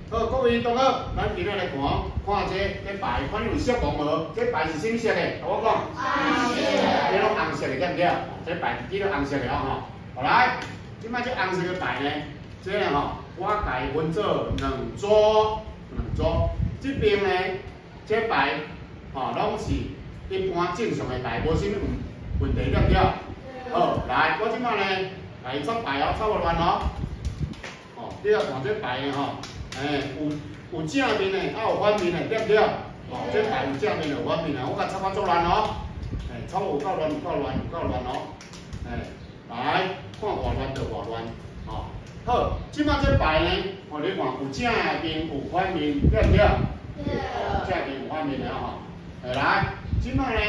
好，各位同学，咱今日来看这牌，看你有熟讲无？这牌是什么色的？跟我讲。红色。这种红色的对不对？这牌是记录红色的哦吼。来，即摆这红色的牌呢，这个吼，我家己分做两组。这边呢，这牌吼拢是一般正常的牌，无啥物问题对不对？好，来，我即摆呢来作牌哦，作无乱哦。哦，你要看这牌呢吼。 有正面的，有反面的，对不对？哦，这牌有正面有反面的，我甲插法做乱哦。插有够乱，有够乱哦。来，看偌乱就偌乱。哦，好，即摆这牌呢，哦，你看有正面有反面，对不对？对。正面有反面的吼。来，即摆呢，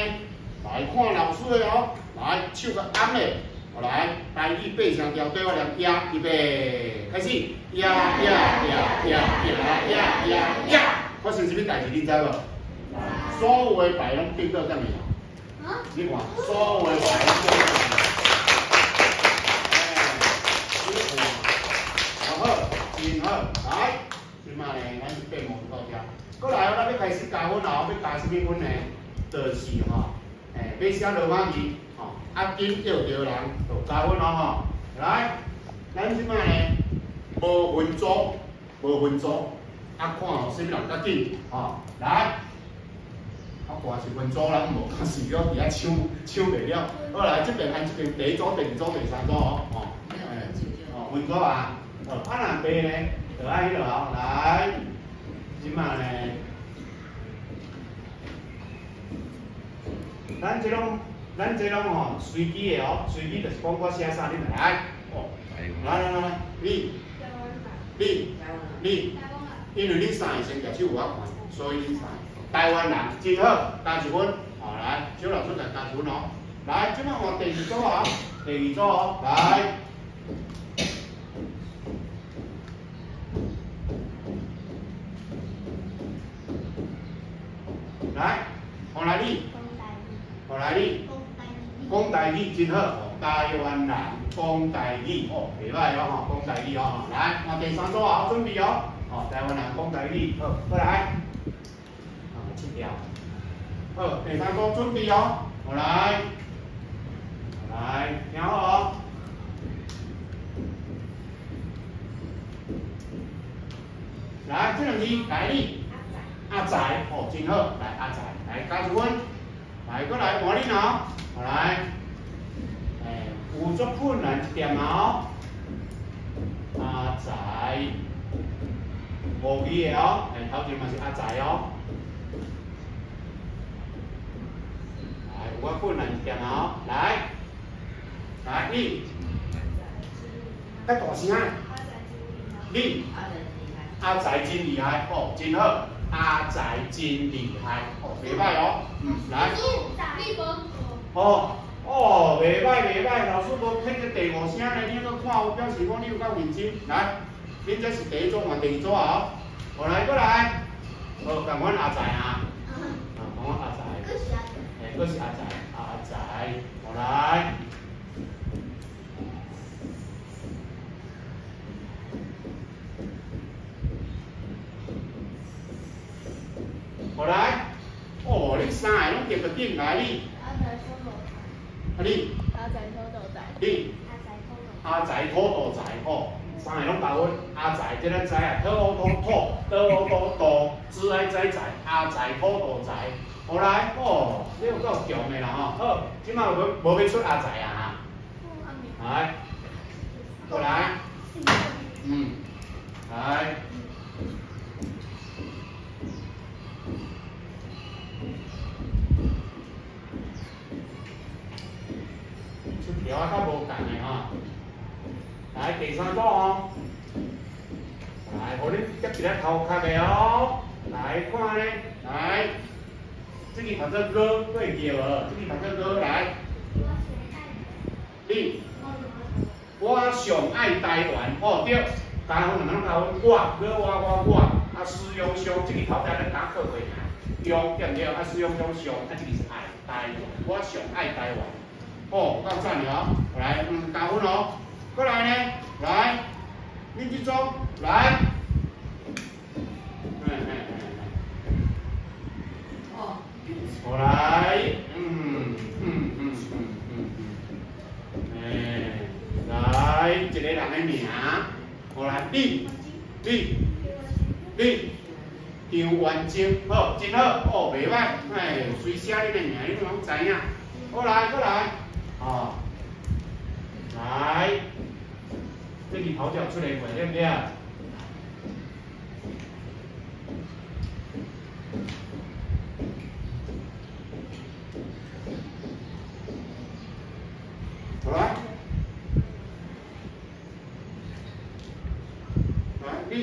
来看老师的哦，来手甲按咧。 来，台语8声调，对我念呀，预备，开始，呀！发生什么代志你知无？所有的牌拢变到这样啊？你看，所有的牌拢变到好，真好，来，即摆呢，咱是8问到这。过来，咱要开始加分哦，要加什么分呢？就是吼，要写罗马字。 啊，紧叫着人就加分咯吼。来，咱即摆呢无分组，啊看吼，啥物人较紧吼。来，啊看是分组人无讲是了，伫遐抢袂了。好来，这边按这边第一组、第二组、第三组哦。分组啊。啊若白呢，就按迄落哦。来，即摆呢，咱这拢吼随机的哦，随机就是讲我写啥你来。哦，来，你，因为你三个先举手有我看，所以你三个。台湾人真好，加一分。哦，来，小老师来加一分哦。来，即摆换第二组哦，来。来，换来你。讲台语真好，台湾人讲台语哦，袂歹哦吼，讲台语哦。来，换第三组哦，准备哦。哦，台湾人讲台语，好，过来。切掉。好，第三组准备哦。来，听好哦。来，这两字来你。阿仔，哦，真好，来阿仔，来加一分。来，过来换你哦。 来，有足困难一点哦。阿仔，无字的哦，头前嘛是阿仔哦。来，有我困难一点哦。来，你，较大声啊！你，阿仔真厉害哦，真好。阿仔真厉害哦，袂歹哦。来。哦，袂歹，老师无听这第五声呢，你搁看有表示讲你有够认真。来，恁这是第一组换第二组啊。好，来过来，好，共阮阿仔啊，共阮阿仔，佫是阿仔，好来。好来，哦，恁三个拢结个顶来你。 你阿仔土豆仔吼，三个拢加分。阿仔这咱知啊，土，知爱仔，阿仔土豆仔。好来，哦，你有够强的啦吼。好，即摆无要出阿仔啊哈。来，过来，来。 条啊，较无共的吼。来第三组哦。来，互你夹一个头壳的哦。来看咧，来，这个读做歌，对叫无？这个读做歌来。你，我上爱台湾，哦对，加分两加分，我，啊使用上，这个头仔咱打课过用对不对？啊使用上，啊这个是爱台湾，我上爱台湾。 哦，够赞了哦！来，加分哦。过来呢，来，你这组来，你，张元晶，好，真好，哦，袂歹，哎，随写你的名，你拢知影。好来，过来，哦，来，这个头脚出来过，对不对？好来，来，你。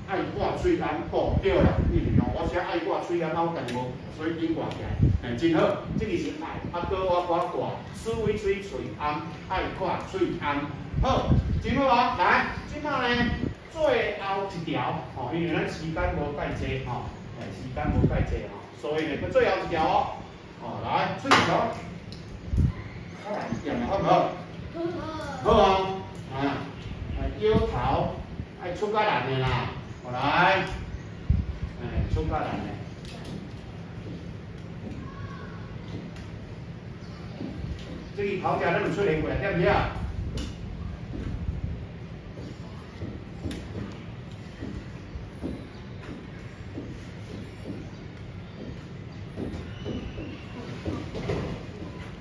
爱挂喙安，哦，对啦，我写爱挂喙安，好淡薄，所以紧挂起来，真好。这个是爱，我挂，思维喙安，爱挂喙安，好，真好啊。来，即摆呢，最后一条，哦，因为咱时间无介济，吼，时间无介济吼，所以呢，佮最后一条哦，哦，来，出一条，来，验好唔好？好啊，腰头爱出较难的啦。好来，出较难的，这个头条咱就出来过来，对不对？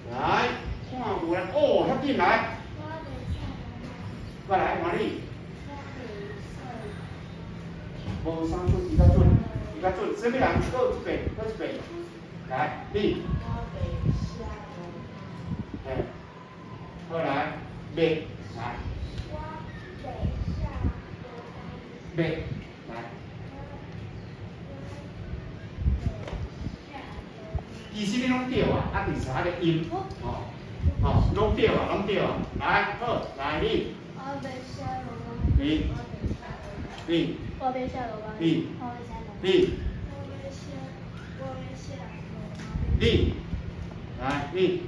来，看有人哦，遐紧来，过来，换你。无啥准，伊较准，什么人搁一遍，来，你。好来，袂来。袂来。其实你拢对啊，其实个音，拢对啊，来，好，来你。你。我要下楼吗？你。来你。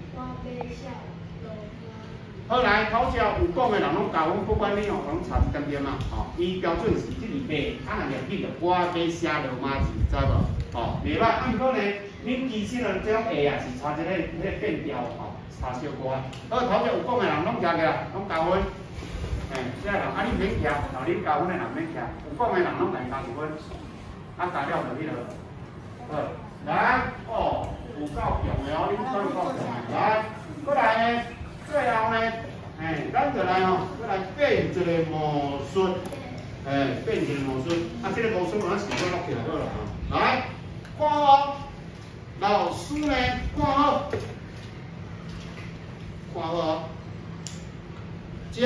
好来，头先有讲的人拢教阮，不管你哦，拢查一点点嘛，吼，伊标准是这个背，若念紧着我要写罗马字，知无？吼，袂歹。毋过呢，恁其实呢，这种下啊是查一个变调吼，查小可。好，头先有讲的人拢徛起来，拢教阮。这人你免徛，然后恁教阮的人免徛，有讲的人拢来加一分，加了就迄落。好，来，哦，有够强的哦，恁算够强的。来，过来呢。最后呢，咱就来吼，再来变一个魔术，变一个魔术。这个魔术我时间落起来好了啊。来，看好，老师呢，看好，这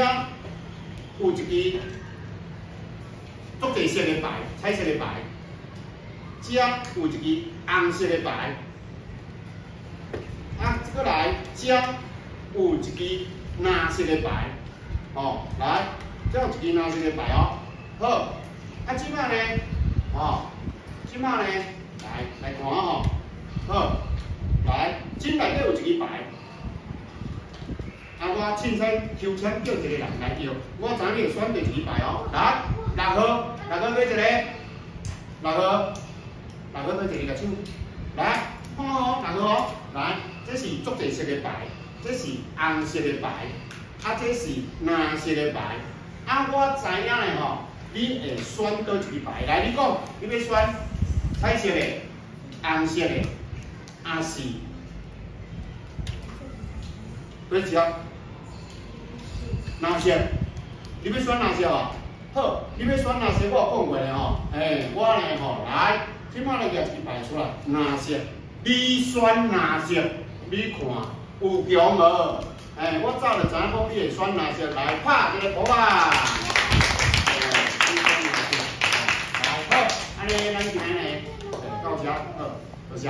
有一支足侪色的牌，彩色的牌，这有一支红色的牌，再来这。有一支蓝色的牌，哦，来，这有一支蓝色的牌哦，好，即摆呢，来看哦，好，来，这内底有一支牌，我凊彩抽签叫一个人来叫，我知你会选第几牌哦，来，6号买一个，6号买一个手，来，看哦，6号哦，来，这是足侪色的牌。这是红色的牌，这是蓝色的牌，我知影的吼，你会选倒一支牌？来，你讲，你要选彩色的、红色的，还是哪只？蓝色？你要选蓝色哦？好，你要选蓝色，我讲过的吼，我呢吼，来，即摆来举一支牌出来，蓝色，你选蓝色，你看。有强无？我早就知影讲你会选蓝色，来拍一个鼓啊！来好，安尼咱今日呢，到这，好，多谢。